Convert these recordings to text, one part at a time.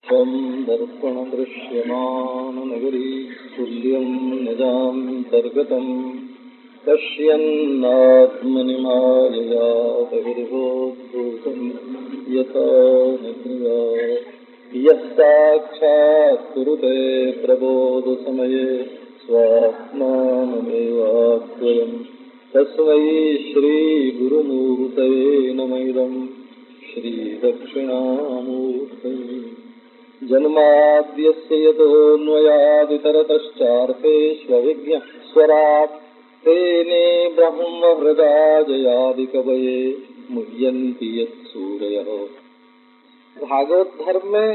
त्वं दर्पणदृश्यमाननगरी तुल्यं निजान्तर्गतं पश्यन्नात्मनि मायया बहिर्भूतं यथा निद्रया यत्साक्षात् कुरुते प्रबोधसमये स्वात्मानमेवाद्वयम् तस्मै श्रीगुरुमूर्तये नमः इदं श्रीदक्षिणामूर्तये जन्माद्यस्य यतोऽन्वयादितरतश्चार्थेष्वभिज्ञस्वराट् तेने ब्रह्महृदाजयादिकवये मुह्यन्ति यत्सूरयः। भागवत धर्म में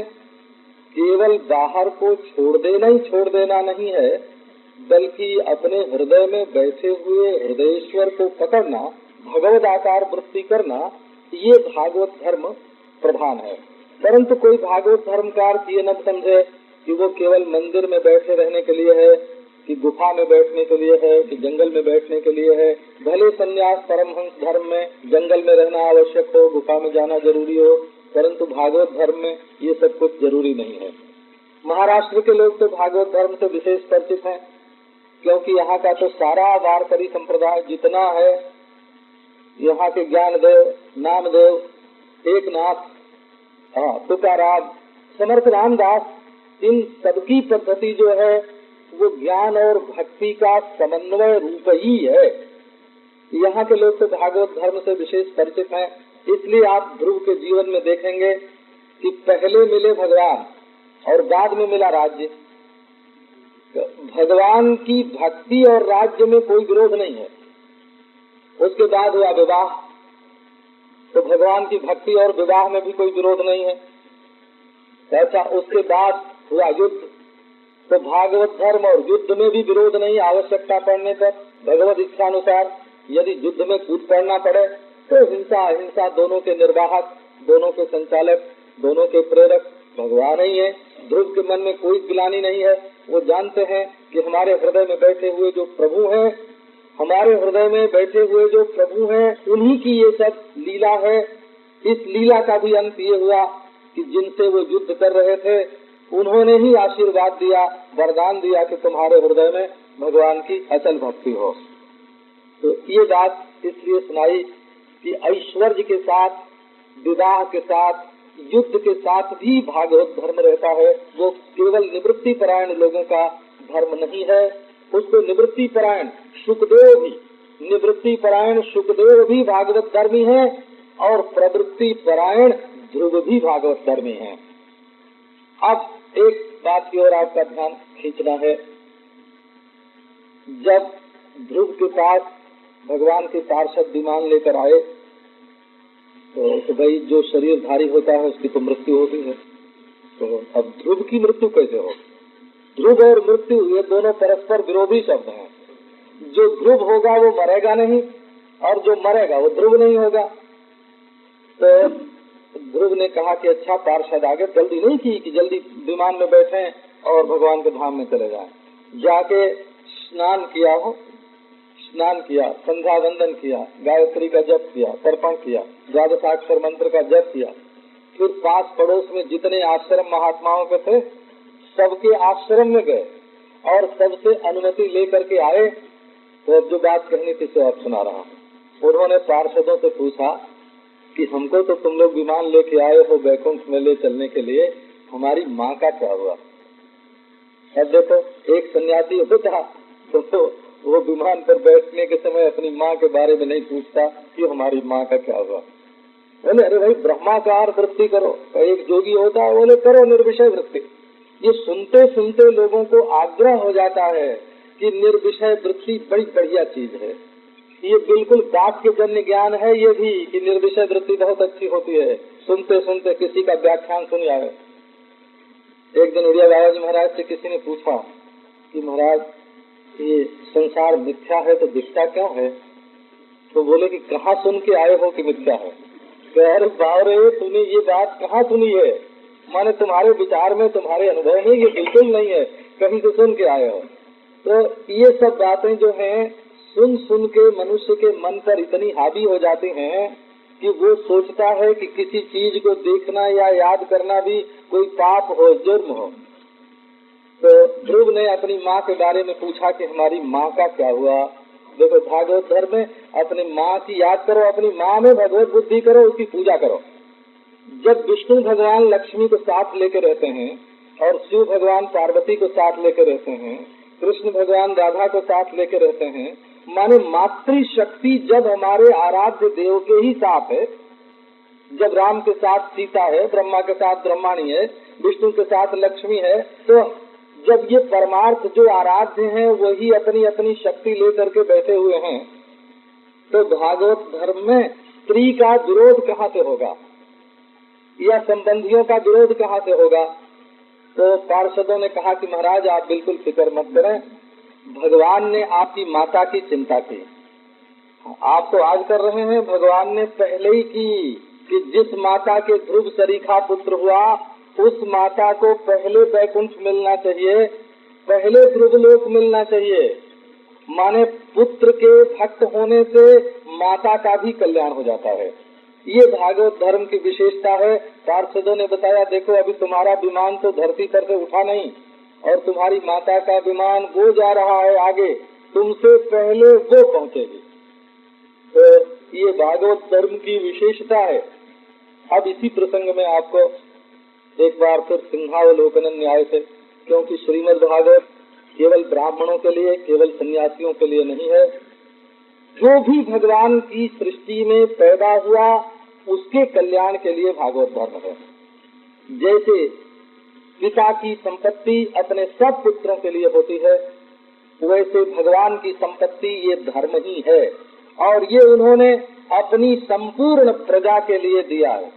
केवल बाहर को छोड़ देना नहीं है, बल्कि अपने हृदय में बैठे हुए हृदयेश्वर को पकड़ना, भगवद आकार वृत्ति करना, ये भागवत धर्म प्रधान है। परंतु कोई भागवत धर्म का अर्थ ये न समझे कि वो केवल मंदिर में बैठे रहने के लिए है, कि गुफा में बैठने के लिए है, कि जंगल में बैठने के लिए है। भले संन्यास परमहंस धर्म में जंगल में रहना आवश्यक हो, गुफा में जाना जरूरी हो, परंतु भागवत धर्म में ये सब कुछ जरूरी नहीं है। महाराष्ट्र के लोग तो भागवत धर्म से विशेष परिचित हैं, क्योंकि यहाँ का तो सारा वारकरी संप्रदाय जितना है, यहाँ के ज्ञानदेव, नामदेव, एकनाथ, तुकाराम, समर्थ रामदास, इन सबकी पद्धति जो है वो ज्ञान और भक्ति का समन्वय रूप ही है। यहाँ के लोग तो भागवत धर्म से विशेष परिचित हैं। इसलिए आप ध्रुव के जीवन में देखेंगे कि पहले मिले भगवान और बाद में मिला राज्य। भगवान की भक्ति और राज्य में कोई विरोध नहीं है। उसके बाद हुआ विवाह, तो भगवान की भक्ति और विवाह में भी कोई विरोध नहीं है। ऐसा उसके बाद हुआ युद्ध, तो भागवत धर्म और युद्ध में भी विरोध नहीं। आवश्यकता पड़ने पर भगवत इच्छानुसार यदि युद्ध में कूद पड़ना पड़े तो हिंसा अहिंसा दोनों के निर्वाहक, दोनों के संचालक, दोनों के प्रेरक भगवान ही है। ध्रुव के मन में कोई गिलानी नहीं है। वो जानते हैं कि हमारे हृदय में बैठे हुए जो प्रभु हैं, हमारे हृदय में बैठे हुए जो प्रभु हैं, उन्हीं की ये सब लीला है। इस लीला का भी अंत ये हुआ कि जिनसे वो युद्ध कर रहे थे उन्होंने ही आशीर्वाद दिया, वरदान दिया कि तुम्हारे हृदय में भगवान की अचल भक्ति हो। तो ये बात इसलिए सुनाई कि ऐश्वर्य के साथ, विवाह के साथ, युद्ध के साथ भी भागवत धर्म रहता है। वो केवल निवृत्ति परायण लोगों का धर्म नहीं है। उसको निवृत्ति परायण सुखदेव भी भागवत धर्मी है और प्रवृत्ति परायण ध्रुव भी भागवत धर्मी है। अब एक बात की ओर आपका ध्यान खींचना है। जब ध्रुव के पास भगवान के पार्षद विमान लेकर आए तो भाई जो शरीरधारी होता है उसकी तो मृत्यु होती है। तो अब ध्रुव की मृत्यु कैसे हो? ध्रुव और मृत्यु ये दोनों परस्पर विरोधी शब्द हैं। जो ध्रुव होगा वो मरेगा नहीं, और जो मरेगा वो ध्रुव नहीं होगा। तो ध्रुव ने कहा कि अच्छा पार्षद आगे जल्दी नहीं की कि जल्दी विमान में बैठे और भगवान के धाम में चले जाएं। जाके स्नान किया, संध्या वंदन किया, गायत्री का जप किया, तर्पण किया, द्वादशाक्षर मंत्र का जप किया। फिर पास पड़ोस में जितने आश्रम महात्माओं के थे सबके आश्रम में गए और सबसे अनुमति लेकर के आए। तो अब जो बात कहनी थी सो आप सुना रहा हूँ। उन्होंने पार्षदों से पूछा कि हमको तो तुम लोग विमान लेके आए हो बैकुंठ में ले चलने के लिए, हमारी माँ का क्या हुआ? अब देखो एक सन्यासी होता तो वो विमान पर बैठने के समय अपनी माँ के बारे में नहीं पूछता कि हमारी माँ का क्या हुआ। बोले अरे भाई ब्रह्माकार वृत्ति करो। एक जोगी होता है, बोले करो निर्विषय वृत्ति। ये सुनते सुनते लोगों को आग्रह हो जाता है कि निर्विषय वृत्ति बड़ी बढ़िया चीज है। ये बिल्कुल वाक्य जन्य ज्ञान है ये भी कि निर्विषय वृत्ति बहुत अच्छी होती है। सुनते सुनते किसी का व्याख्यान सुन जाए। एक दिन उड़िया बाबा जी महाराज से किसी ने पूछा कि महाराज ये संसार मिथ्या है तो दिखता क्यों है? तो बोले कि कहाँ सुन के आए हो कि मिथ्या है? अरे बावरे तूने ये बात कहाँ सुनी है? माने तुम्हारे विचार में, तुम्हारे अनुभव में ये बिल्कुल नहीं है, कहीं से सुन के आए हो। तो ये सब बातें जो हैं सुन सुन के मनुष्य के मन पर इतनी हावी हो जाती हैं कि वो सोचता है कि किसी चीज को देखना या याद करना भी कोई पाप हो, जुर्म हो। तो ध्रुव ने अपनी माँ के बारे में पूछा कि हमारी माँ का क्या हुआ। देखो भागवत धर्म में अपनी माँ की याद करो, अपनी माँ में भगवत बुद्धि करो, उसकी पूजा करो। जब विष्णु भगवान लक्ष्मी को साथ लेके रहते हैं और शिव भगवान पार्वती को साथ लेके रहते हैं, कृष्ण भगवान राधा को साथ लेके रहते हैं, माने मातृ शक्ति जब हमारे आराध्य देव के ही साथ है, जब राम के साथ सीता है, ब्रह्मा के साथ ब्रह्माणी है, विष्णु के साथ लक्ष्मी है, तो जब ये परमार्थ जो आराध्य हैं वही अपनी अपनी शक्ति लेकर के बैठे हुए हैं, तो भागवत धर्म में स्त्री का विरोध कहाँ से होगा या संबंधियों का विरोध कहाँ से होगा। तो पार्षदों ने कहा कि महाराज आप बिल्कुल फिक्र मत करें, भगवान ने आपकी माता की चिंता की। आप तो आज कर रहे हैं, भगवान ने पहले ही की कि जिस माता के ध्रुव सरीखा पुत्र हुआ उस माता को पहले वैकुंठ मिलना चाहिए, पहले ध्रुवलोक मिलना चाहिए। माने पुत्र के भक्त होने से माता का भी कल्याण हो जाता है। ये भागवत धर्म की विशेषता है। पार्षदों ने बताया देखो अभी तुम्हारा विमान तो धरती पर से उठा नहीं और तुम्हारी माता का विमान वो जा रहा है आगे, तुमसे पहले वो पहुँचेगी। तो ये भागवत धर्म की विशेषता है। अब इसी प्रसंग में आपको एक बार फिर सिंहावलोकन न्याय से, क्योंकि श्रीमद् भागवत केवल ब्राह्मणों के लिए, केवल सन्यासियों के लिए नहीं है। जो भी भगवान की सृष्टि में पैदा हुआ उसके कल्याण के लिए भागवत धर्म है। जैसे पिता की संपत्ति अपने सब पुत्रों के लिए होती है, वैसे भगवान की संपत्ति ये धर्म ही है और ये उन्होंने अपनी संपूर्ण प्रजा के लिए दिया है।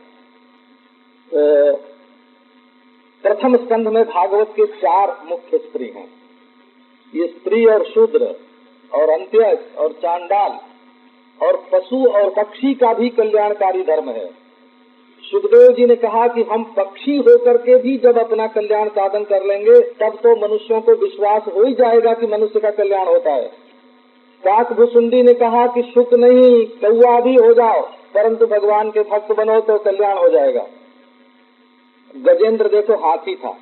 प्रथम स्कंध में भागवत के 4 मुख्य स्त्री हैं। ये स्त्री और शूद्र और अंत्यज और चांडाल और पशु और पक्षी का भी कल्याणकारी धर्म है। सुखदेव जी ने कहा कि हम पक्षी होकर के भी जब अपना कल्याण साधन कर लेंगे तब तो मनुष्यों को विश्वास हो ही जाएगा कि मनुष्य का कल्याण होता है। काकभूषुंडी ने कहा कि शुक नहीं कौआ भी हो जाओ परंतु भगवान के भक्त बनो तो कल्याण हो जाएगा। गजेंद्र देखो हाथी था।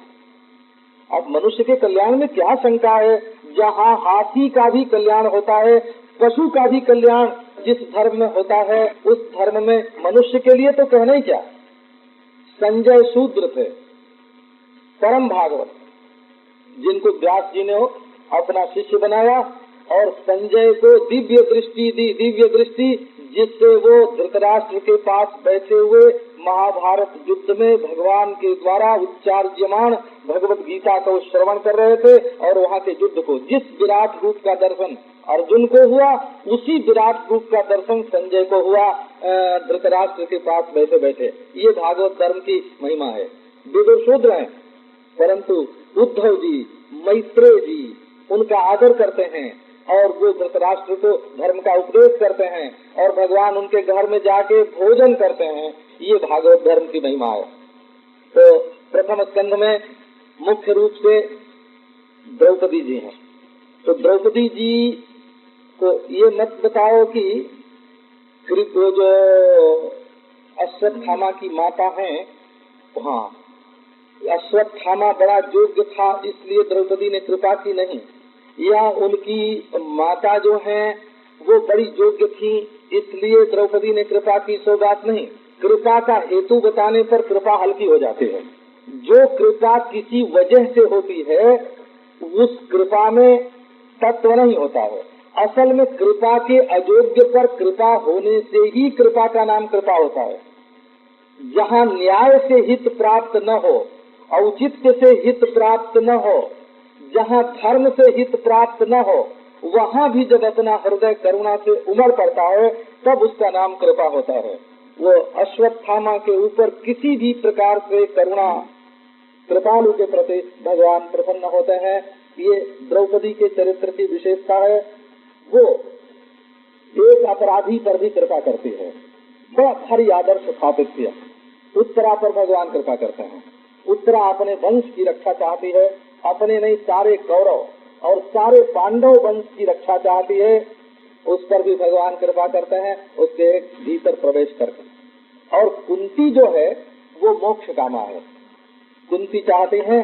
अब मनुष्य के कल्याण में क्या शंका है, जहाँ हाथी का भी कल्याण होता है, पशु का भी कल्याण जिस धर्म में होता है उस धर्म में मनुष्य के लिए तो कहना ही क्या। संजय शूद्र थे, परम भागवत, जिनको व्यास जी ने अपना शिष्य बनाया और संजय को दिव्य दृष्टि दी, दिव्य दृष्टि जिससे वो धृतराष्ट्र के पास बैठे हुए महाभारत युद्ध में भगवान के द्वारा उच्चार्यमान भगवत गीता को श्रवण कर रहे थे और वहाँ के युद्ध को, जिस विराट रूप का दर्शन अर्जुन को हुआ उसी विराट रूप का दर्शन संजय को हुआ धृतराष्ट्र के पास बैठे बैठे। ये भागवत धर्म की महिमा है। विदुर शूद्र हैं परंतु उद्धव जी, मैत्रेय जी उनका आदर करते हैं और वो धृतराष्ट्र को धर्म का उपदेश करते हैं और भगवान उनके घर में जाके भोजन करते हैं। ये भागवत धर्म की महिमा है। तो प्रथम स्कंध में मुख्य रूप से द्रौपदी जी हैं। तो द्रौपदी जी को ये मत बताओ कि वो जो अश्वत्थामा की माता हैं, हाँ अश्वत्थामा बड़ा योग्य था इसलिए द्रौपदी ने कृपा की नहीं, या उनकी माता जो हैं वो बड़ी योग्य थी इसलिए द्रौपदी ने कृपा की, सो बात नहीं। कृपा का हेतु बताने पर कृपा हल्की हो जाती है। जो कृपा किसी वजह से होती है उस कृपा में तत्व नहीं होता है। असल में कृपा के अयोग्य पर कृपा होने से ही कृपा का नाम कृपा होता है। जहाँ न्याय से हित प्राप्त न हो, औचित्य से हित प्राप्त न हो, जहाँ धर्म से हित प्राप्त न हो, वहाँ भी जब अपना हृदय करुणा से उमड़ पड़ता है तब उसका नाम कृपा होता है। वो अश्वत्थामा के ऊपर किसी भी प्रकार से करुणा, कृपालु के प्रति भगवान प्रसन्न होते हैं। ये द्रौपदी के चरित्र की विशेषता है। वो एक अपराधी पर भी कृपा करती है। बड़ा भारी आदर्श स्थापित किया। उत्तरा पर भगवान कृपा करते हैं। उत्तरा अपने वंश की रक्षा चाहती है, अपने नहीं सारे कौरव और सारे पांडव वंश की रक्षा चाहती है। उस पर भी भगवान कृपा करते हैं, उसके भीतर प्रवेश करके। और कुंती जो है वो मोक्ष कामा है। कुंती चाहते हैं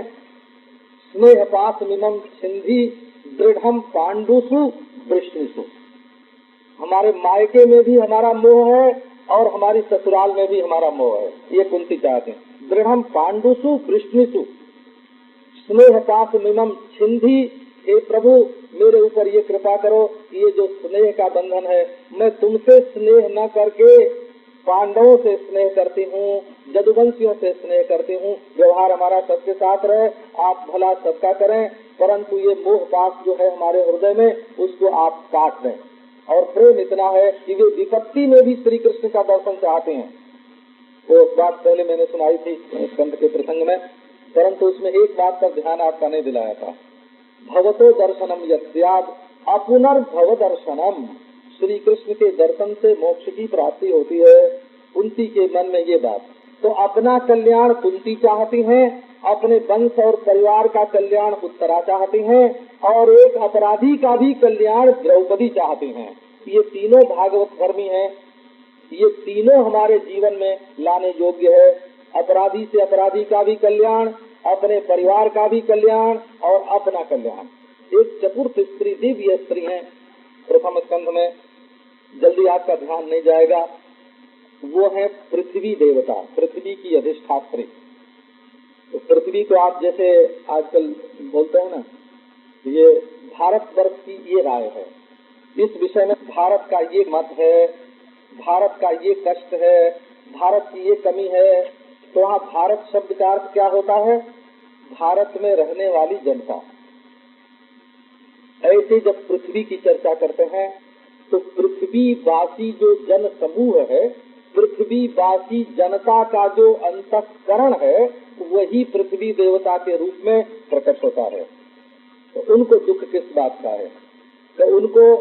स्नेह पास मिमम सिंधी दृढ़म पांडुसु वृष्णिसु, हमारे मायके में भी हमारा मोह है और हमारी ससुराल में भी हमारा मोह है, ये कुंती चाहते हैं। दृढ़म पांडुसु वृष्णिसु स्नेह पास मिमम सिंधी, हे प्रभु मेरे ऊपर ये कृपा करो, ये जो स्नेह का बंधन है, मैं तुमसे स्नेह न करके पांडवों से स्नेह करती हूँ, जदुवंशियों से स्नेह करती हूँ, व्यवहार हमारा सबके साथ रहे, आप भला सबका करें, परंतु ये मोह पास जो है हमारे हृदय में उसको आप काट दें। और प्रेम इतना है कि वे विपत्ति में भी श्री कृष्ण का दर्शन चाहते हैं। वो बात पहले मैंने सुनाई थी स्कंद के प्रसंग में, परंतु उसमें एक बात पर ध्यान आपका नहीं दिलाया था। भवतो दर्शनम यस्याद अपुनर्भव दर्शनम, श्री कृष्ण के दर्शन से मोक्ष की प्राप्ति होती है। कुंती के मन में ये बात, तो अपना कल्याण कुंती चाहती हैं, अपने वंश और परिवार का कल्याण उत्तरा चाहती हैं, और एक अपराधी का भी कल्याण द्रौपदी चाहती हैं। ये तीनों भागवत धर्मी हैं, ये तीनों हमारे जीवन में लाने योग्य है। अपराधी से अपराधी का भी कल्याण, अपने परिवार का भी कल्याण और अपना कल्याण। एक चतुर्थ स्त्री दिव्य स्त्री है प्रथम स्कंध में, जल्दी आपका ध्यान नहीं जाएगा, वो है पृथ्वी देवता, पृथ्वी की अधिष्ठात्री। तो पृथ्वी को आप जैसे आजकल बोलते हैं ना, ये भारतवर्ष की ये राय है, इस विषय में भारत का ये मत है, भारत का ये कष्ट है, भारत की ये कमी है। तो वहाँ भारत शब्द का अर्थ क्या होता है? भारत में रहने वाली जनता। ऐसे जब पृथ्वी की चर्चा करते हैं तो पृथ्वीवासी जो जन समूह है, पृथ्वीवासी जनता का जो अंतःकरण है, वही पृथ्वी देवता के रूप में प्रकट होता है। तो उनको दुख किस बात का है? तो उनको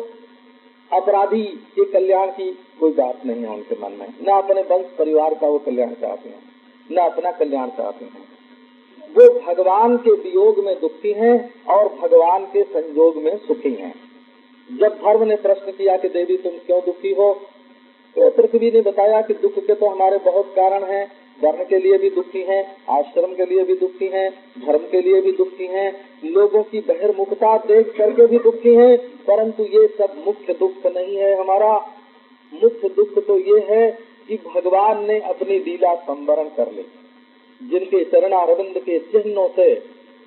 अपराधी के कल्याण की कोई बात नहीं है उनके मन में, न अपने वंश परिवार का वो कल्याण चाहते हैं, न अपना कल्याण चाहते हैं। वो भगवान के वियोग में दुखी हैं और भगवान के संयोग में सुखी हैं। जब धर्म ने प्रश्न किया कि देवी तुम क्यों दुखी हो, तो पृथ्वी ने बताया कि दुख के तो हमारे बहुत कारण हैं, वर्ण के लिए भी दुखी हैं, आश्रम के लिए भी दुखी हैं, धर्म के लिए भी दुखी हैं, लोगों की बहिर्मुखता देख करके भी दुखी हैं, परंतु ये सब मुख्य दुख नहीं है हमारा। मुख्य दुख तो ये है कि भगवान ने अपनी लीला संवरण कर ली। जिनके चरणारविंद के चिन्हों से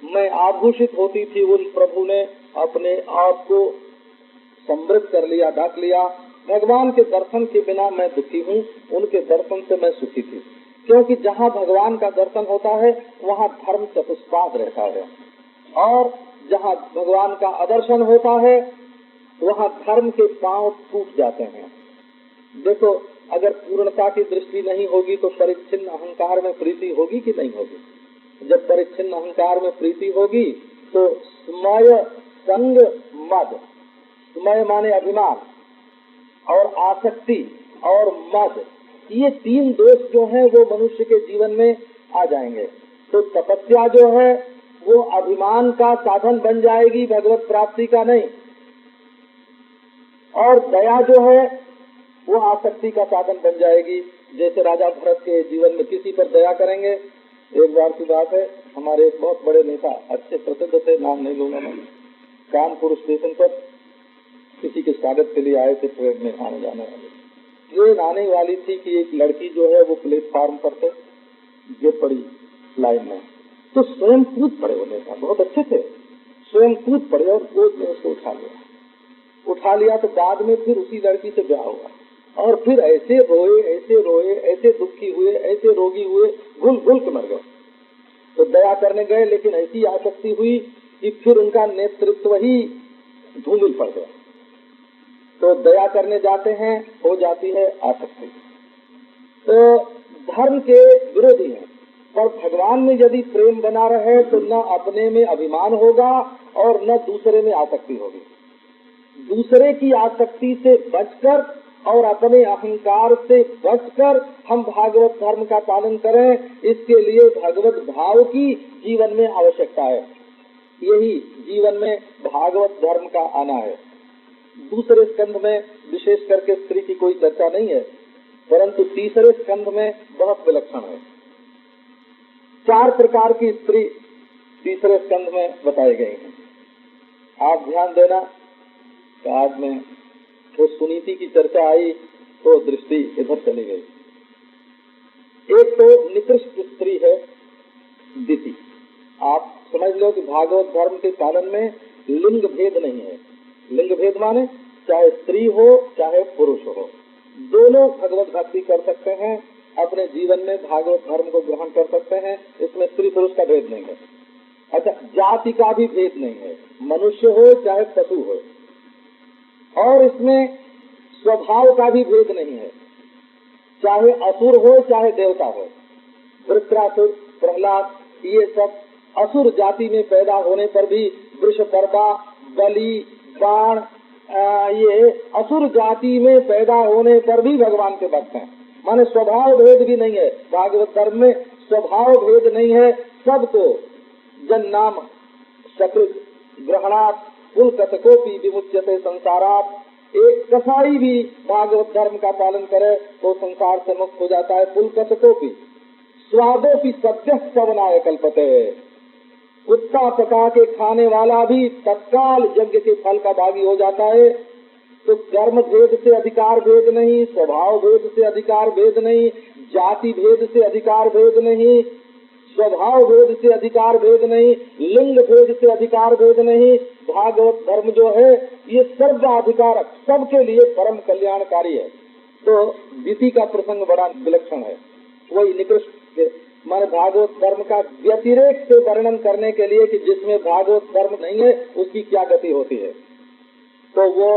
मैं आभूषित होती थी, उन प्रभु ने अपने आप को समृद्ध कर लिया, ढक लिया। भगवान के दर्शन के बिना मैं दुखी हूँ, उनके दर्शन से मैं सुखी थी। क्योंकि जहाँ भगवान का दर्शन होता है वहाँ धर्म चतुष्पाद रहता है, और जहाँ भगवान का अदर्शन होता है वहाँ धर्म के पांव टूट जाते हैं। देखो, अगर पूर्णता की दृष्टि नहीं होगी तो परिच्छिन्न अहंकार में प्रीति होगी कि नहीं होगी? जब परिच्छिन्न अहंकार में प्रीति होगी तो स्मय संग मद, स्मय माने अभिमान, और आसक्ति और मद, ये तीन दोष जो हैं वो मनुष्य के जीवन में आ जाएंगे। तो तपस्या जो है वो अभिमान का साधन बन जाएगी, भगवत प्राप्ति का नहीं। और दया जो है वो आसक्ति का साधन बन जाएगी। जैसे राजा भरत के जीवन में किसी पर दया करेंगे। एक बार की बात है, हमारे एक बहुत बड़े नेता, अच्छे प्रसिद्ध थे, नाम नहीं लूंगा मैं, कानपुर स्टेशन पर किसी के स्वागत के लिए आए थे। ट्रेन में आने जाने वाले, ट्रेन आने वाली थी कि एक लड़की जो है वो प्लेटफार्म पर से गिर पड़ी लाइन में, तो स्वयं कूद पड़े। वो नेता बहुत अच्छे थे, स्वयं कूद पड़े और गोद में उसको उठा लिया। तो बाद में फिर उसी लड़की से ब्याह हुआ, और फिर ऐसे रोए, ऐसे दुखी हुए, ऐसे रोगी हुए, घुल के मर गए। तो दया करने गए, लेकिन ऐसी आसक्ति हुई कि फिर उनका नेतृत्व ही धूमिल पड़ गया। तो दया करने जाते हैं, हो जाती है आसक्ति। तो धर्म के विरोधी है, पर भगवान में यदि प्रेम बना रहे तो न अपने में अभिमान होगा और न दूसरे में आसक्ति होगी। दूसरे की आसक्ति से बचकर और अपने अहंकार से बचकर हम भागवत धर्म का पालन करें, इसके लिए भगवत भाव की जीवन में आवश्यकता है। यही जीवन में भागवत धर्म का आना है। दूसरे स्कंध में विशेष करके स्त्री की कोई चर्चा नहीं है, परंतु तीसरे स्कंध में बहुत विलक्षण है। 4 प्रकार की स्त्री तीसरे स्कंध में बताई गई हैं। आप ध्यान देना, आज में तो सुनीति की चर्चा आई तो दृष्टि इधर चली गई। एक तो निकृष्ट स्त्री है दिति। आप समझ लो कि भागवत धर्म के पालन में लिंग भेद नहीं है। लिंग भेद माने चाहे स्त्री हो चाहे पुरुष हो, दोनों भगवत भक्ति कर सकते हैं, अपने जीवन में भागवत धर्म को ग्रहण कर सकते हैं। इसमें स्त्री पुरुष का भेद नहीं है। अच्छा, जाति का भी भेद नहीं है, मनुष्य हो चाहे पशु हो। और इसमें स्वभाव का भी भेद नहीं है, चाहे असुर हो चाहे देवता हो। वृत्रासुर, प्रहलाद, ये सब असुर जाति में पैदा होने पर भी, वृषपर्वा, बलि, बाण, ये असुर जाति में पैदा होने पर भी भगवान के भक्त हैं। माने स्वभाव भेद भी नहीं है। भागवत धर्म में स्वभाव भेद नहीं है। सबको जन नाम सकृत ग्रहणात् पुलकतकोपि विमुच्यते संसारात्। एक कसाई भी भागवत धर्म का पालन करे तो संसार से मुक्त हो जाता है। पुलकतकोपि स्वादोपि सद्यः सवनाय कल्पते। कुत्ता पका के खाने वाला भी तत्काल यज्ञ के फल का भागी हो जाता है। तो कर्म भेद से अधिकार भेद नहीं, स्वभाव भेद से अधिकार भेद नहीं, जाति भेद से अधिकार भेद नहीं, स्वभाव भेद से अधिकार भेद नहीं, लिंग भेद से अधिकार भेद नहीं। भागवत धर्म जो है ये सर्वाधिकारक, सबके लिए परम कल्याणकारी है। तो दिति का प्रसंग बड़ा विलक्षण है। वही निकृष्ट माने भागवत धर्म का व्यतिरेक से वर्णन करने के लिए कि जिसमें भागवत धर्म नहीं है उसकी क्या गति होती है। तो वो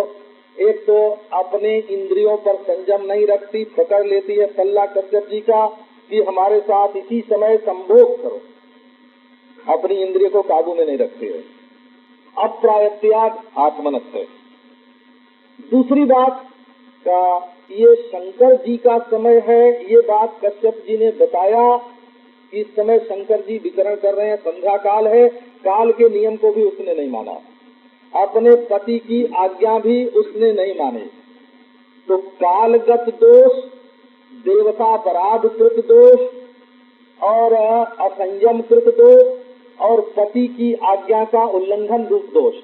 एक तो अपने इंद्रियों पर संयम नहीं रखती, पकड़ लेती है पल्ला कश्यप जी का कि हमारे साथ इसी समय संभोग करो, अपनी इंद्रिय को काबू में नहीं रखती है। अप्रायत्याग आत्मनस्य। दूसरी बात का ये शंकर जी का समय है, ये बात कश्यप जी ने बताया। इस समय शंकर जी विचरण कर रहे हैं, संध्या काल है, काल के नियम को भी उसने नहीं माना, अपने पति की आज्ञा भी उसने नहीं मानी। तो कालगत दोष, देवता अपराध कृत दोष और असंयम कृत दोष और पति की आज्ञा का उल्लंघन रूप दोष,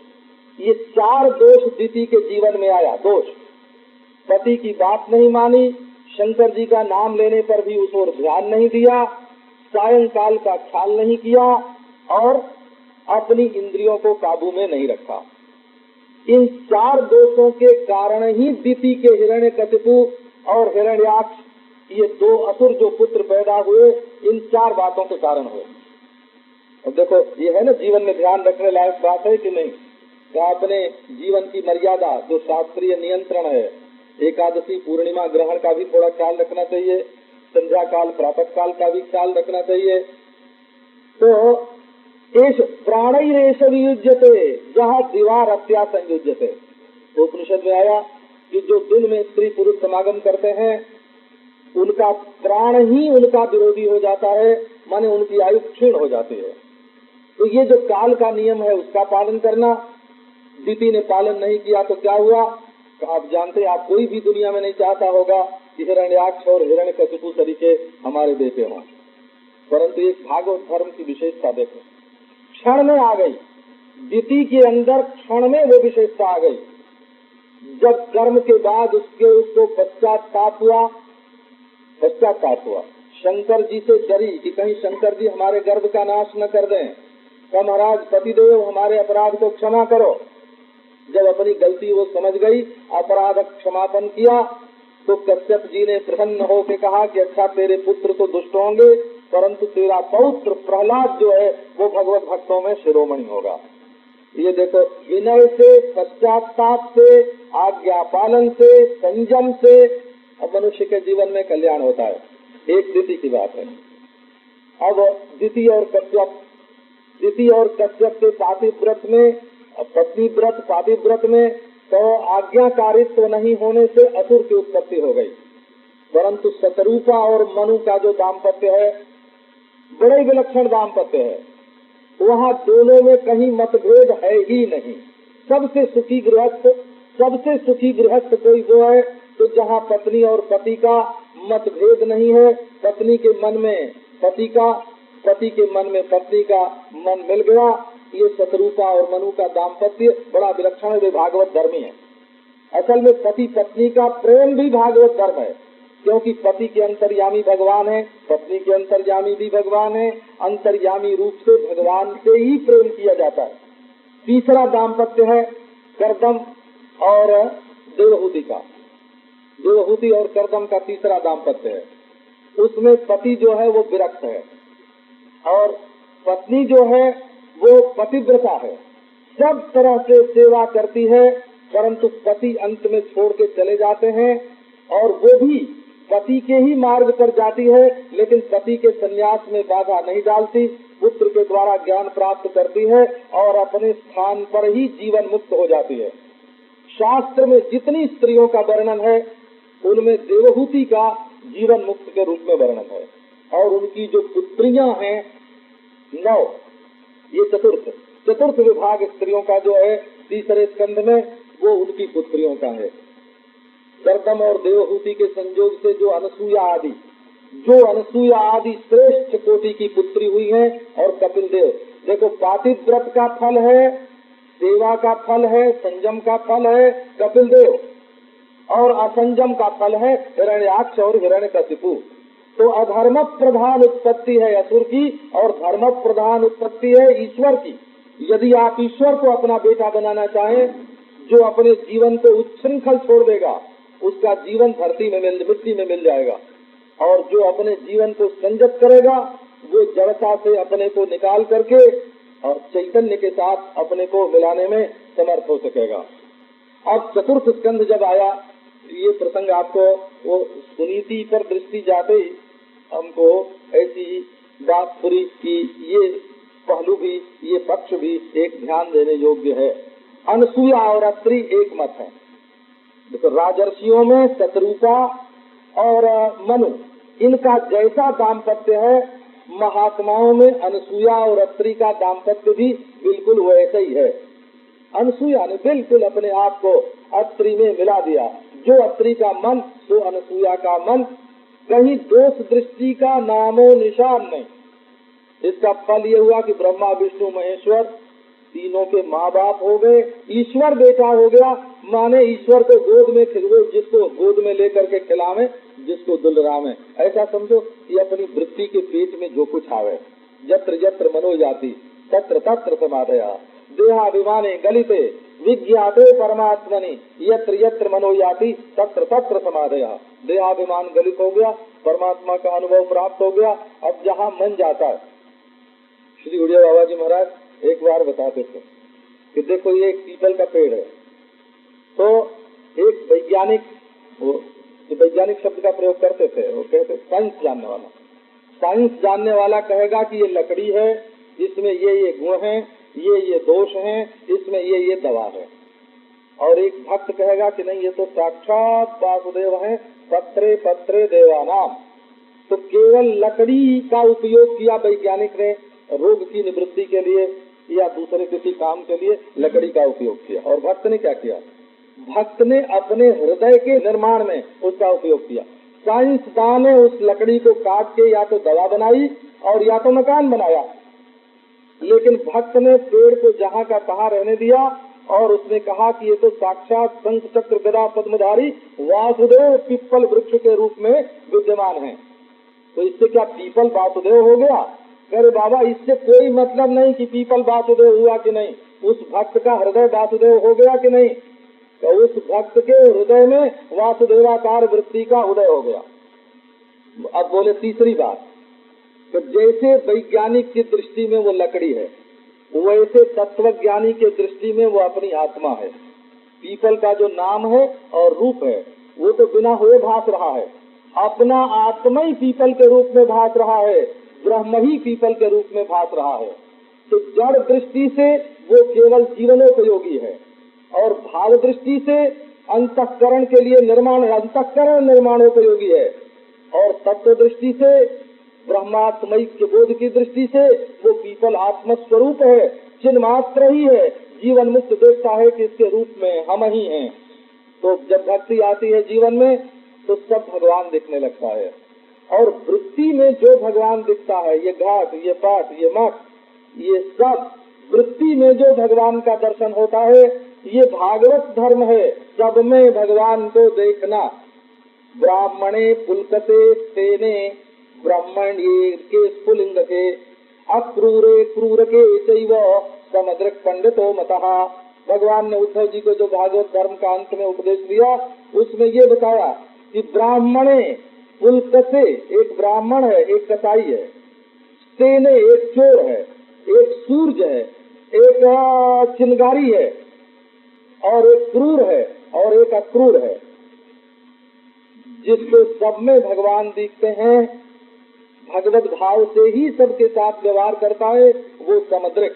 ये 4 दोष दिति के जीवन में आया। दोष, पति की बात नहीं मानी, शंकर जी का नाम लेने पर भी उस ओर ध्यान नहीं दिया, सायंकाल का ख्याल नहीं किया और अपनी इंद्रियों को काबू में नहीं रखा। इन 4 दोषों के कारण ही दिति के हिरण्यकशिपु और हिरण्याक्ष, ये 2 असुर जो पुत्र पैदा हुए, इन 4 बातों के कारण हुए। अब देखो ये है ना, जीवन में ध्यान रखने लायक बात है कि नहीं। तो अपने जीवन की मर्यादा जो शास्त्रीय नियंत्रण है, एकादशी पूर्णिमा ग्रहण का भी थोड़ा ख्याल रखना चाहिए, संध्या काल प्रातः काल का भी ख्याल रखना चाहिए। तो इस प्राणैरेष वियुज्यते जहाँ दीवार हत्या संयुज्यते, तो उपनिषद में आया कि जो दिन में स्त्री पुरुष समागम करते हैं उनका प्राण ही उनका विरोधी हो जाता है, माने उनकी आयु क्षीण हो जाती है। तो ये जो काल का नियम है उसका पालन करना, दिति ने पालन नहीं किया तो क्या हुआ। तो आप जानते हैं, आप कोई भी दुनिया में नहीं चाहता होगा कि हिरण्याक्ष और हिरण्यकशिपु तरीके हमारे बेटे हों, परंतु एक भागवत धर्म की विशेषता देखो, क्षण में आ गई दिति के अंदर, क्षण में वो विशेषता आ गई। जब कर्म के बाद उसको पश्चाताप हुआ, शंकर जी से डरी कि कहीं शंकर जी हमारे गर्भ का नाश न कर दें, तो महाराज पतिदेव हमारे अपराध को क्षमा करो। जब अपनी गलती वो समझ गई, अपराध क्षमापन किया, तो कश्यप जी ने प्रसन्न होकर कहा कि अच्छा तेरे पुत्र तो दुष्ट होंगे, परंतु तेरा पौत्र प्रहलाद जो है वो भगवत भक्तों में शिरोमणि होगा। ये देखो, विनय से, पश्चाताप से, आज्ञा पालन से, संयम से अब मनुष्य के जीवन में कल्याण होता है। एक दिति की बात है। अब दिति और कश्यप के पातिव्रत में, पत्नी व्रत पातिव्रत में तो आज्ञाकारित्व नहीं होने से असुर की उत्पत्ति हो गई, परंतु शतरूपा और मनु का जो दाम्पत्य है बड़े विलक्षण दाम्पत्य है। वहाँ दोनों में कहीं मतभेद है ही नहीं। सबसे सुखी गृहस्थ कोई वो है तो जहाँ पत्नी और पति का मतभेद नहीं है। पत्नी के मन में पति का, पति के मन में पत्नी का मन मिल गया। ये शत्रुपा और मनु का दाम्पत्य बड़ा विलक्षण है, भागवत धर्मी है। असल में पति पत्नी का प्रेम भी भागवत धर्म है, क्योंकि पति के अंतर्यामी भगवान है, पत्नी के अंतर्यामी भी भगवान है। अंतर्यामी रूप से भगवान से ही प्रेम किया जाता है। तीसरा दाम्पत्य है कर्दम और देवहूति का। देवहूति और कर्दम का तीसरा दाम्पत्य है। उसमें पति जो है वो विरक्त है और पत्नी जो है वो पतिव्रता है, सब तरह से सेवा करती है, परंतु पति अंत में छोड़ के चले जाते हैं और वो भी पति के ही मार्ग पर जाती है, लेकिन पति के संन्यास में बाधा नहीं डालती, पुत्र के द्वारा ज्ञान प्राप्त करती है और अपने स्थान पर ही जीवन मुक्त हो जाती है। शास्त्र में जितनी स्त्रियों का वर्णन है उनमें देवहूति का जीवन मुक्त के रूप में वर्णन है और उनकी जो पुत्रियां हैं 9, ये चतुर्थ विभाग स्त्रियों का जो है तीसरे स्कंध में वो उनकी पुत्रियों का है। कर्दम और देवहूति के संयोग से जो अनसूया आदि श्रेष्ठ कोटि की पुत्री हुई है। और कपिल देव देखो, पातिव्रत का फल है, सेवा का फल है, संयम का फल है कपिल देव, और असंयम का फल है हिरण्याक्ष और हिरण्यकशिपु। तो अधर्म प्रधान उत्पत्ति है असुर की और धर्म प्रधान उत्पत्ति है ईश्वर की। यदि आप ईश्वर को अपना बेटा बनाना चाहें, जो अपने जीवन को उच्छृंखल छोड़ देगा उसका जीवन मिट्टी में मिल जाएगा, और जो अपने जीवन को संयत करेगा वो जड़ता से अपने को निकाल करके और चैतन्य के साथ अपने को मिलाने में समर्थ हो सकेगा। अब चतुर्थ स्कंध जब आया, ये प्रसंग आपको वो सुनीति पर दृष्टि जाते ही हमको ऐसी बात पूरी की ये पहलू भी, ये पक्ष भी एक ध्यान देने योग्य है। अनसूया और अत्रि एक मत है। देखो, राजर्षियों में शत्रुपा और मनु इनका जैसा दाम्पत्य है, महात्माओं में अनसूया और अत्रि का दाम्पत्य भी बिल्कुल वैसा ही है। अनसूया ने बिल्कुल अपने आप को अत्रि में मिला दिया। जो अत्रि का मन तो अनसूया का मन, कहीं दोष दृष्टि का नामो निशान नहीं। इसका फल ये हुआ कि ब्रह्मा विष्णु महेश्वर तीनों के माँ बाप हो गए, ईश्वर बेटा हो गया। माने ईश्वर को गोद में जिसको गोद में लेकर के खिलावे, जिसको दुलरावे, ऐसा समझो कि अपनी वृत्ति के पेट में जो कुछ आवे। यत्र यत्र मनो जाति तत्र तत्र समाधया, देहाभिमाने गलिते विज्ञाते परमात्मनि, यत्र यत्र मनो जाति तत्र तत्र समाधया। देहाभिमान गलित हो गया, परमात्मा का अनुभव प्राप्त हो गया। अब जहाँ मन जाता है, श्री उड़िया बाबा जी महाराज एक बार बताते थे कि देखो ये एक पीपल का पेड़ है, तो एक वैज्ञानिक शब्द का प्रयोग करते थे, वो कहते साइंस जानने वाला कहेगा कि ये लकड़ी है, इसमें ये गुण हैं, ये दोष हैं, इसमें ये दवा है। और एक भक्त कहेगा कि नहीं, ये तो साक्षात वासुदेव हैं, पत्रे पत्रे देवानाम। तो केवल लकड़ी का उपयोग किया वैज्ञानिक ने रोग की निवृत्ति के लिए या दूसरे किसी काम के लिए लकड़ी का उपयोग किया। और भक्त ने क्या किया? भक्त ने अपने हृदय के निर्माण में उसका उपयोग किया। साइंसदान ने उस लकड़ी को काट के या तो दवा बनाई और या तो मकान बनाया, लेकिन भक्त ने पेड़ को जहाँ का तहाँ रहने दिया और उसने कहा कि ये तो साक्षात शंख चक्र गदा पद्मधारी वासुदेव पीपल वृक्ष के रूप में विद्यमान है। तो इससे क्या पीपल वासुदेव हो गया? अरे बाबा, इससे कोई मतलब नहीं कि पीपल वासुदेव हुआ कि नहीं, उस भक्त का हृदय वासुदेव हो गया कि नहीं, तो उस भक्त के हृदय में वासुदेवाकार वृत्ति का उदय हो गया। अब बोले तीसरी बात, तो जैसे वैज्ञानिक की दृष्टि में वो लकड़ी है, वैसे तत्वज्ञानी के दृष्टि में वो अपनी आत्मा है। पीपल का जो नाम है और रूप है वो तो बिना हुए भास रहा है, अपना आत्मा ही पीपल के रूप में भास रहा है, ब्रह्म ही पीपल के रूप में भास रहा है। तो जड़ दृष्टि से वो केवल जीवनोपयोगी है और भाव दृष्टि से अंतःकरण के लिए अंतःकरण निर्माणोपयोगी है, और तत्व दृष्टि से ब्रह्मात्मैक्य बोध की दृष्टि से वो पीपल आत्मस्वरूप है, चिन्ह मात्र ही है। जीवन मुक्त देखता है कि इसके रूप में हम ही हैं। तो जब भक्ति आती है जीवन में, तो सब भगवान दिखने लगता है। और वृत्ति में जो भगवान दिखता है, ये घाट, ये पाठ, ये मठ, ये सब वृत्ति में जो भगवान का दर्शन होता है, ये भागवत धर्म है। सब में भगवान को देखना। ब्राह्मणे पुलकते तेने, ब्राह्मण के स्फुलिंग के, अक्रूरे क्रूर के चैव समद्रक पंडितो मतः। भगवान ने उद्धव जी को जो भागवत धर्म का अंत में उपदेश दिया, उसमें ये बताया कि ब्राह्मणे पुलकते, एक ब्राह्मण है, एक कसाई है, तेने एक चोर है, एक सूर्य है, एक चिनगारी है, और एक क्रूर है और एक अक्रूर है। जिसको सब में भगवान दिखते हैं, भगवत भाव से ही सबके साथ व्यवहार करता है, वो समुद्रिक।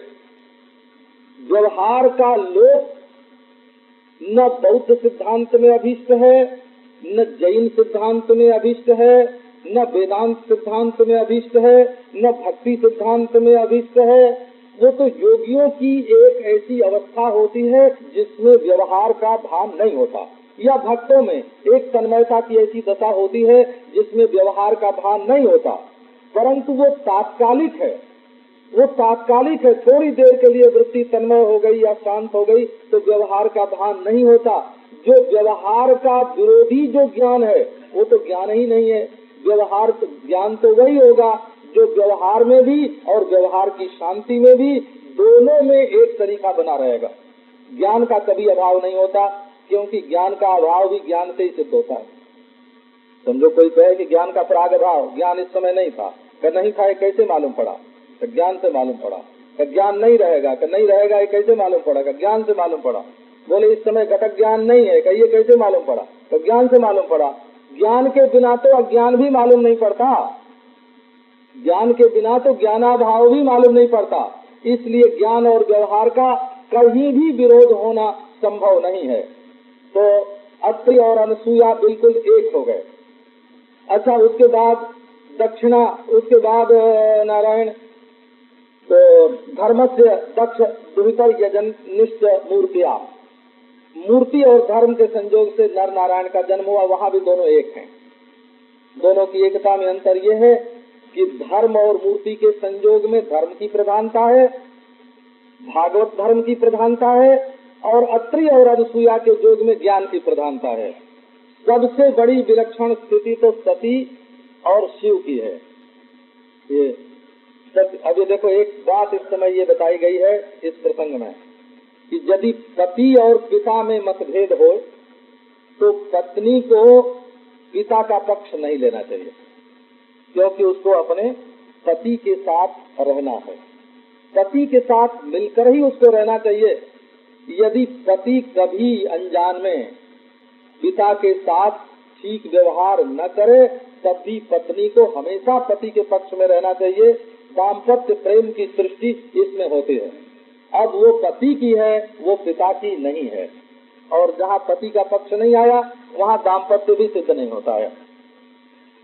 व्यवहार का लोक न बौद्ध सिद्धांत में अभिष्ट है, न जैन सिद्धांत में अभिष्ट है, न वेदांत सिद्धांत में अभिष्ट है, न भक्ति सिद्धांत में अभिष्ट है। वो तो योगियों की एक ऐसी अवस्था होती है जिसमें व्यवहार का भान नहीं होता, या भक्तों में एक तन्मयता की ऐसी दशा होती है जिसमें व्यवहार का भान नहीं होता। परंतु वो तात्कालिक है, वो तात्कालिक है। थोड़ी देर के लिए वृत्ति तन्मय हो गई या शांत हो गई तो व्यवहार का भान नहीं होता। जो व्यवहार का विरोधी जो ज्ञान है, वो तो ज्ञान ही नहीं है। व्यवहार ज्ञान तो वही होगा जो व्यवहार में भी और व्यवहार की शांति में भी, दोनों में एक तरीका बना रहेगा। ज्ञान का कभी अभाव नहीं होता, क्योंकि ज्ञान का अभाव भी ज्ञान से ही सिद्ध होता है। समझो कोई कहे कि ज्ञान का प्राग अभाव, ज्ञान इस समय नहीं था, कि नहीं था, कैसे मालूम पड़ा? कि ज्ञान से मालूम पड़ा। कि ज्ञान नहीं रहेगा, कि नहीं रहेगा, ये कैसे मालूम पड़ा? कि ज्ञान से मालूम पड़ा। बोले इस समय घटक ज्ञान नहीं है, कि ये कैसे मालूम पड़ा? तो ज्ञान से मालूम पड़ा। ज्ञान के बिना तो अज्ञान भी मालूम नहीं पड़ता, ज्ञान के बिना तो ज्ञानाभाव भी मालूम नहीं पड़ता। इसलिए ज्ञान और व्यवहार का कहीं भी विरोध होना संभव नहीं है। तो अत्रि और अनसूया बिल्कुल एक हो गए। अच्छा, उसके बाद दक्षिणा, उसके बाद नारायण, तो धर्मस्य दक्ष दुहितर यजन निश्च मूर्तिया, मूर्ति और धर्म के संयोग से नर नारायण का जन्म हुआ। वहाँ भी दोनों एक हैं। दोनों की एकता में अंतर यह है कि धर्म और मूर्ति के संयोग में धर्म की प्रधानता है, भागवत धर्म की प्रधानता है, और अत्रि और अनसूया के योग में ज्ञान की प्रधानता है। सबसे बड़ी विलक्षण स्थिति तो सती और शिव की है। ये अभी देखो, एक बात इस समय ये बताई गई है इस प्रसंग में कि यदि पति और पिता में मतभेद हो तो पत्नी को पिता का पक्ष नहीं लेना चाहिए, क्योंकि उसको अपने पति के साथ रहना है, पति के साथ मिलकर ही उसको रहना चाहिए। यदि पति कभी अनजान में पिता के साथ ठीक व्यवहार न करे, तब भी पत्नी को हमेशा पति के पक्ष में रहना चाहिए। दाम्पत्य प्रेम की सृष्टि इसमें होती है। अब वो पति की है, वो पिता की नहीं है, और जहाँ पति का पक्ष नहीं आया वहाँ दाम्पत्य भी सिद्ध नहीं होता है।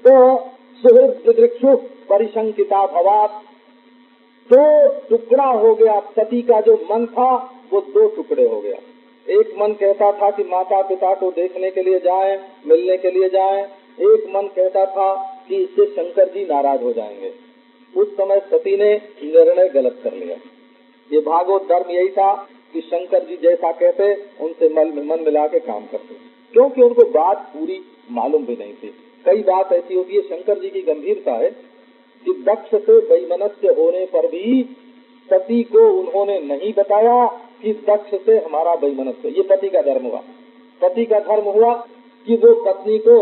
तो सुहृद दिदृक्षु परिशंकिता भवात, दो टुकड़ा हो गया। पति का जो मन था वो दो टुकड़े हो गया। एक मन कहता था कि माता पिता को देखने के लिए जाएं, मिलने के लिए जाएं। एक मन कहता था कि इससे शंकर जी नाराज हो जाएंगे। उस समय सती ने निर्णय गलत कर लिया। ये भागवत धर्म यही था कि शंकर जी जैसा कहते उनसे मन मिला के काम करते, क्योंकि उनको बात पूरी मालूम भी नहीं थी। कई बात ऐसी होती है, शंकर जी की गंभीरता है कि दक्ष से वैमनस्य होने पर भी सती को उन्होंने नहीं बताया कि दक्ष से हमारा वैमनस्य। ये पति का धर्म हुआ। पति का धर्म हुआ कि वो पत्नी को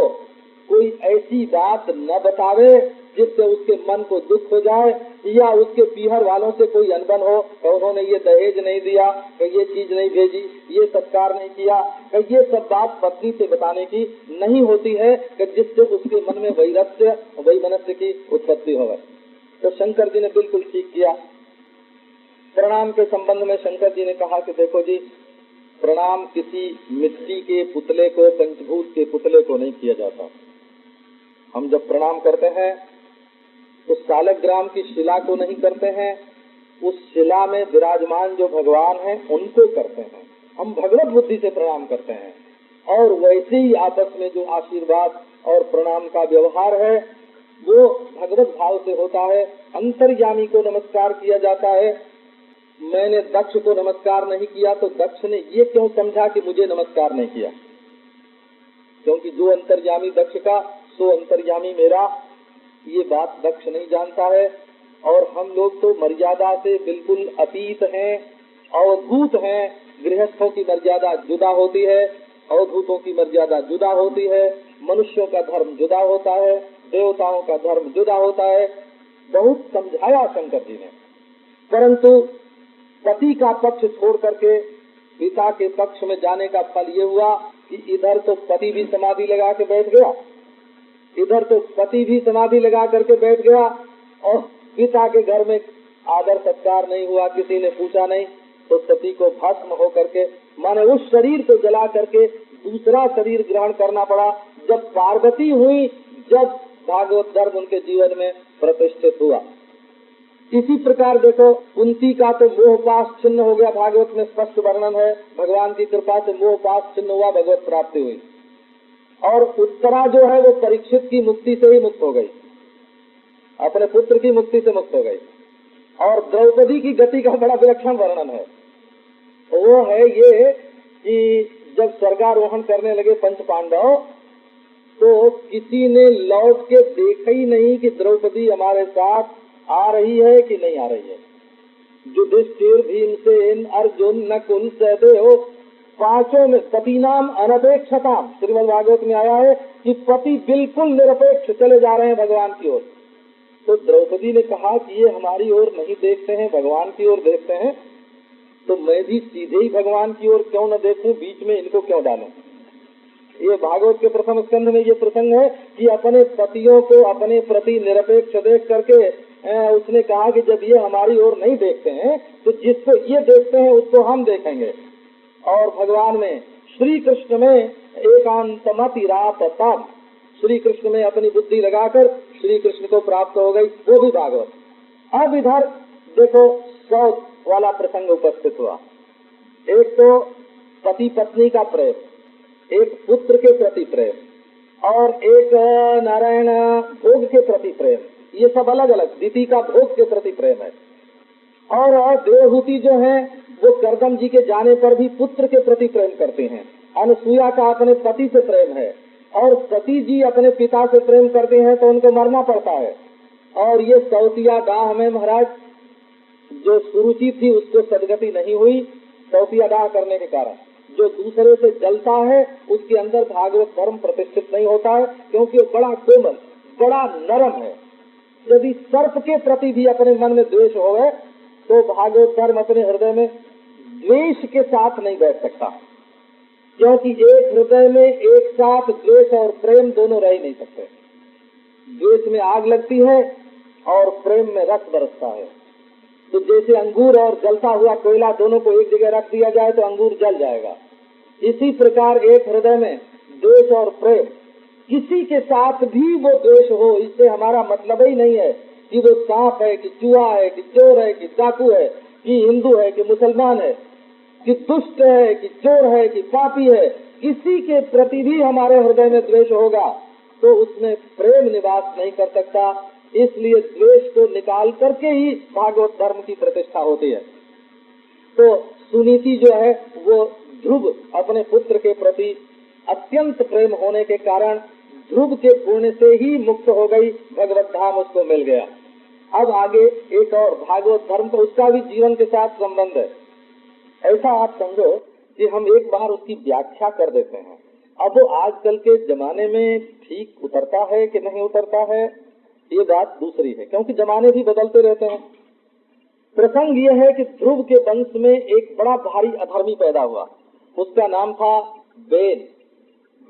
कोई ऐसी बात न बतावे जिससे उसके मन को दुख हो जाए, या उसके पीहर वालों से कोई अनबन हो तो उन्होंने ये दहेज नहीं दिया, ये चीज नहीं भेजी, ये सत्कार नहीं किया। ये सब बात पत्नी से बताने की नहीं होती है कि जिससे उसके मन में वैमनस्य की उत्पत्ति हो। तो शंकर जी ने बिल्कुल ठीक किया। प्रणाम के संबंध में शंकर जी ने कहा कि देखो जी, प्रणाम किसी मिट्टी के पुतले को, पंचभूत के पुतले को नहीं किया जाता। हम जब प्रणाम करते हैं तो सालग्राम की शिला को नहीं करते हैं, उस शिला में विराजमान जो भगवान हैं उनको करते हैं। हम भगवत बुद्धि से प्रणाम करते हैं। और वैसे ही आपस में जो आशीर्वाद और प्रणाम का व्यवहार है वो भगवत भाव से होता है। अंतर्यामी को नमस्कार किया जाता है। मैंने दक्ष को नमस्कार नहीं किया तो दक्ष ने ये क्यों समझा कि मुझे नमस्कार नहीं किया, क्योंकि जो अंतर्यामी दक्ष का सो अंतर्यामी मेरा, ये बात दक्ष नहीं जानता है। और हम लोग तो मर्यादा से बिल्कुल अतीत हैं, अवधूत हैं। गृहस्थों की मर्यादा जुदा होती है, अवधूतों की मर्यादा जुदा होती है, मनुष्यों का धर्म जुदा होता है, देवताओं का धर्म जुदा होता है। बहुत समझाया शंकर जी ने, परंतु पति का पक्ष छोड़ करके पिता के पक्ष में जाने का फल ये हुआ कि इधर तो पति भी समाधि लगा के बैठ गया, इधर तो पति भी समाधि लगा करके बैठ गया, और पिता के घर में आदर सत्कार नहीं हुआ, किसी ने पूछा नहीं, तो सती को भस्म हो करके माने उस शरीर को जला करके दूसरा शरीर ग्रहण करना पड़ा। जब पार्वती हुई, जब भागवत धर्म उनके जीवन में प्रतिष्ठित हुआ। इसी प्रकार देखो कुंती का तो मोह पाश छिन्न हो गया, भागवत में स्पष्ट वर्णन है। भगवान की कृपा से मोह पाश छिन्न हुआ, भगवत प्राप्ति हुई। और उत्तरा जो है वो परीक्षित की मुक्ति से ही मुक्त हो गई, अपने पुत्र की मुक्ति से मुक्त हो गई। और द्रौपदी की गति का बड़ा विलक्षण वर्णन है। वो है ये कि जब स्वर्गारोहण करने लगे पंच पांडव, तो किसी ने लौट के देखा ही नहीं कि द्रौपदी हमारे साथ आ रही है कि नहीं आ रही है। युधिष्ठिर, भीमसेन, अर्जुन, नकुल, सहदेव, पांचों में पति नाम अनपेक्षता, श्रीमद् भागवत में आया है कि पति बिल्कुल निरपेक्ष चले जा रहे हैं भगवान की ओर। तो द्रौपदी ने कहा कि ये हमारी ओर नहीं देखते हैं, भगवान की ओर देखते हैं, तो मैं भी सीधे ही भगवान की ओर क्यों न देखूं, बीच में इनको क्यों डालूं। ये भागवत के प्रथम स्कंध में ये प्रसंग है कि अपने पतियों को अपने प्रति निरपेक्ष देख करके उसने कहा कि जब ये हमारी ओर नहीं देखते हैं तो जिसको ये देखते हैं उसको हम देखेंगे। और भगवान में श्री कृष्ण में एकांतमति रातम, श्री कृष्ण में अपनी बुद्धि लगाकर श्री कृष्ण को प्राप्त हो गई, वो भी भागवत। अब इधर देखो सौत वाला प्रसंग उपस्थित हुआ। एक तो पति पत्नी का प्रेम, एक पुत्र के प्रति प्रेम, और एक नारायण भोग के प्रति प्रेम, ये सब अलग अलग। दीति का भोग के प्रति प्रेम है। और देवहूति जो है वो करदम जी के जाने पर भी पुत्र के प्रति प्रेम करते हैं। अनुसुईया का अपने पति से प्रेम है, और सती जी अपने पिता से प्रेम करते हैं तो उनको मरना पड़ता है। और ये सौतिया दाह में महाराज जो सुरुचि थी उसको सदगति नहीं हुई, सौतिया दाह करने के कारण। जो दूसरे से जलता है उसके अंदर भागवत धर्म प्रतिष्ठित नहीं होता है, क्योंकि वो बड़ा कोमल, बड़ा नरम है। यदि सर्प के प्रति भी अपने मन में द्वेष होवे तो भागवत धर्म अपने हृदय में द्वेष के साथ नहीं बैठ सकता, क्योंकि एक हृदय में एक साथ द्वेष और प्रेम दोनों रह नहीं सकते। द्वेष में आग लगती है और प्रेम में रस बरसता है। तो जैसे अंगूर और जलता हुआ कोयला दोनों को एक जगह रख दिया जाए तो अंगूर जल जाएगा, इसी प्रकार एक हृदय में द्वेष और प्रेम, किसी के साथ भी वो द्वेष हो, इससे हमारा मतलब ही नहीं है कि वो सांप है कि चूहा है कि चोर है कि डाकू है कि हिंदू है कि मुसलमान है कि दुष्ट है कि चोर है कि पापी है। किसी के प्रति भी हमारे हृदय में द्वेष होगा तो उसमें प्रेम निवास नहीं कर सकता। इसलिए द्वेष को निकाल करके ही भागवत धर्म की प्रतिष्ठा होती है। तो सुनीति जो है वो ध्रुव अपने पुत्र के प्रति अत्यंत प्रेम होने के कारण ध्रुव के पुण्य से ही मुक्त हो गई, भगवत धाम उसको मिल गया। अब आगे एक और भागवत धर्म तो उसका भी जीवन के साथ संबंध है। ऐसा आप समझो कि हम एक बार उसकी व्याख्या कर देते हैं। अब वो आजकल के जमाने में ठीक उतरता है कि नहीं उतरता है, ये बात दूसरी है, क्योंकि जमाने भी बदलते रहते हैं। प्रसंग ये है कि ध्रुव के वंश में एक बड़ा भारी अधर्मी पैदा हुआ, उसका नाम था वेन।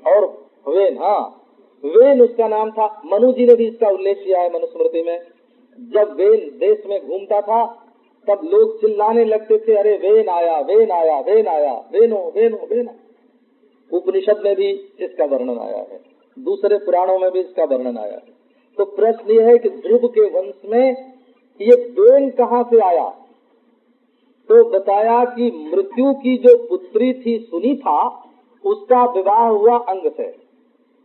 और वेन, हाँ वेन उसका नाम था। मनु जी ने भी इसका उल्लेख किया है मनुस्मृति में। जब वेन देश में घूमता था तब लोग चिल्लाने लगते थे, अरे वेन आया, वेन आया, वेन आया, वेनो वेनो वेन। उपनिषद में भी इसका वर्णन आया है, दूसरे पुराणों में भी इसका वर्णन आया है। तो प्रश्न ये है कि ध्रुव के वंश में ये वेन कहाँ से आया? तो बताया कि मृत्यु की जो पुत्री थी सुनीता, उसका विवाह हुआ अंग से।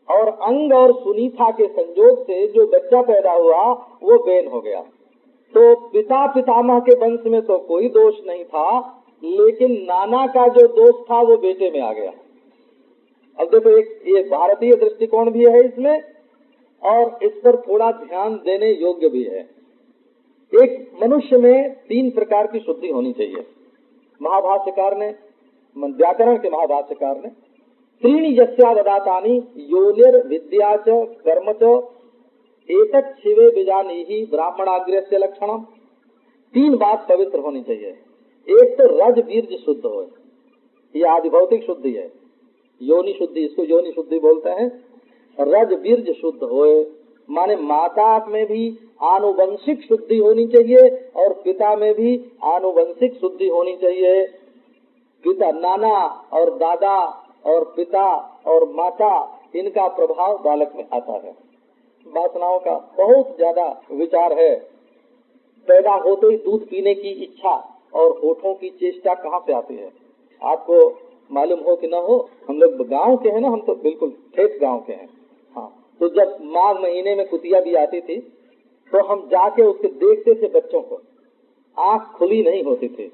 और अंग और सुनीता के संयोग से जो बच्चा पैदा हुआ वो बेन हो गया। तो पिता पितामह के वंश में तो कोई दोष नहीं था, लेकिन नाना का जो दोष था वो बेटे में आ गया। अब देखो, एक ये भारतीय दृष्टिकोण भी है इसमें, और इस पर थोड़ा ध्यान देने योग्य भी है। एक मनुष्य में 3 प्रकार की शुद्धि होनी चाहिए। महाभाष्यकार ने, व्याकरण के महाभाष्यकार ने, त्रीणि यस्या वदातानि योनिर विद्या च कर्म च एतत् शिवे बीजानीहि ब्राह्मणाग्रस्य लक्षणम। 3 बात पवित्र होनी चाहिए। एक तो रज बीर्ज शुद्ध हो, ये आदि भौतिक शुद्धि है। योनि शुद्धि, इसको योनि शुद्धि बोलते हैं। रज बीर्ज शुद्ध होए माने माता में भी आनुवंशिक शुद्धि होनी चाहिए और पिता में भी आनुवंशिक शुद्धि होनी चाहिए। पिता, नाना और दादा और पिता और माता, इनका प्रभाव बालक में आता है। वासनाओं का बहुत ज्यादा विचार है। पैदा होते ही दूध पीने की इच्छा और होठों की चेष्टा कहाँ से आती है, आपको मालूम हो कि न हो? हम लोग गांव के हैं ना, हम तो बिल्कुल ठेठ गांव के हैं। हाँ, तो जब माघ महीने में कुतिया भी आती थी तो हम जाके उसके देखते थे बच्चों को। आँख खुली नहीं होती थी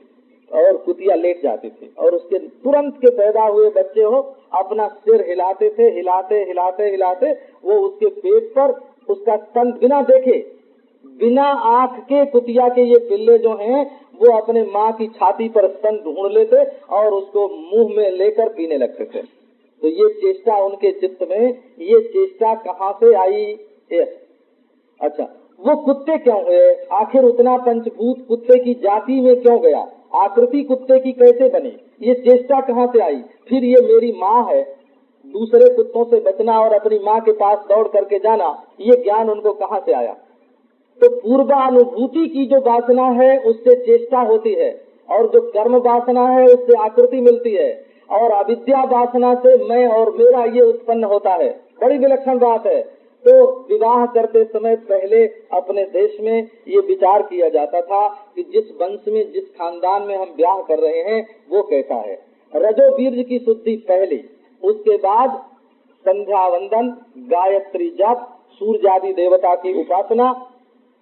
और कुतिया लेट जाती थी, और उसके तुरंत के पैदा हुए बच्चे हो अपना सिर हिलाते थे, हिलाते हिलाते हिलाते वो उसके पेट पर उसका स्तन बिना देखे, बिना आँख के कुतिया के ये पिल्ले जो हैं वो अपने माँ की छाती पर स्तन ढूंढ लेते और उसको मुंह में लेकर पीने लगते थे। तो ये चेष्टा उनके चित्त में, ये चेष्टा कहाँ से आई? अच्छा, वो कुत्ते क्यों हुए? आखिर उतना पंचभूत कुत्ते की जाति में क्यों गया? आकृति कुत्ते की कैसे बनी? ये चेष्टा कहाँ से आई? फिर ये मेरी माँ है, दूसरे कुत्तों से बचना और अपनी माँ के पास दौड़ करके जाना, ये ज्ञान उनको कहाँ से आया? तो पूर्वानुभूति की जो वासना है उससे चेष्टा होती है, और जो कर्म वासना है उससे आकृति मिलती है, और अविद्या वासना से मैं और मेरा ये उत्पन्न होता है। बड़ी विलक्षण बात है। तो विवाह करते समय पहले अपने देश में ये विचार किया जाता था कि जिस वंश में, जिस खानदान में हम ब्याह कर रहे हैं वो कैसा है। रजो बीर्ज की शुद्धि पहले, उसके बाद संध्या वंदन, गायत्री जप, सूर्यादि देवता की उपासना।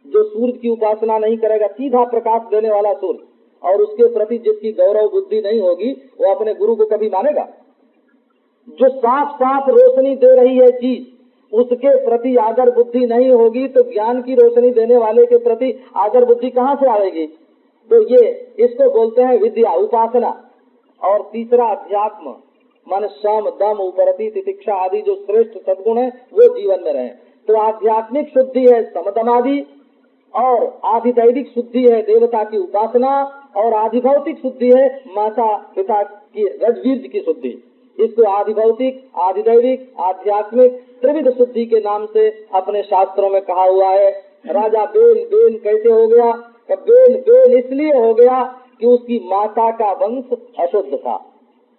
जो सूर्य की उपासना नहीं करेगा, सीधा प्रकाश देने वाला सूर्य, और उसके प्रति जिसकी गौरव बुद्धि नहीं होगी वो अपने गुरु को कभी मानेगा? जो साफ साफ रोशनी दे रही है चीज, उसके प्रति आदर बुद्धि नहीं होगी तो ज्ञान की रोशनी देने वाले के प्रति आदर बुद्धि कहाँ से आएगी? तो ये इसको बोलते हैं विद्या, उपासना। और तीसरा अध्यात्म, मन, सम, दम, उपरति, तितिक्षा आदि जो श्रेष्ठ सद्गुण है वो जीवन में रहे। तो आध्यात्मिक शुद्धि है समदमादि, और आधिदैविक शुद्धि है देवता की उपासना, और आधिभौतिक शुद्धि है माता पिता की रजबीज की शुद्धि। इसको आधिभौतिक, आधिदैविक, आध्यात्मिक त्रिविध शुद्धि के नाम से अपने शास्त्रों में कहा हुआ है। राजा बेन बेन कैसे हो गया? बेन बेन इसलिए हो गया कि उसकी माता का वंश अशुद्ध था।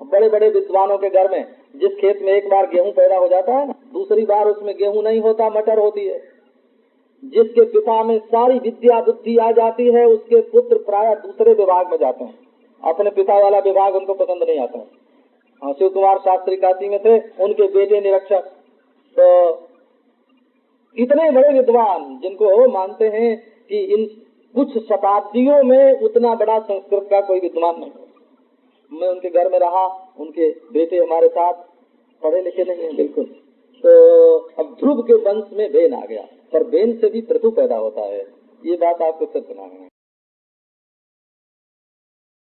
बड़े बड़े विद्वानों के घर में जिस खेत में एक बार गेहूं पैदा हो जाता है ना, दूसरी बार उसमें गेहूं नहीं होता, मटर होती है। जिसके पिता में सारी विद्या बुद्धि आ जाती है, उसके पुत्र प्राय दूसरे विभाग में जाते हैं। अपने पिता वाला विभाग उनको पसंद नहीं आता है। शिव कुमार शास्त्री काशी में थे, उनके बेटे निरक्षर। तो इतने बड़े विद्वान जिनको मानते हैं कि इन कुछ शताब्दियों में उतना बड़ा संस्कृत का कोई विद्वान नहीं। मैं उनके घर में रहा, उनके बेटे हमारे साथ पढ़े लिखे नहीं है बिल्कुल। तो अब ध्रुव के वंश में बेन आ गया, पर बेन से भी पृथु पैदा होता है। ये बात आपको सच सुना है।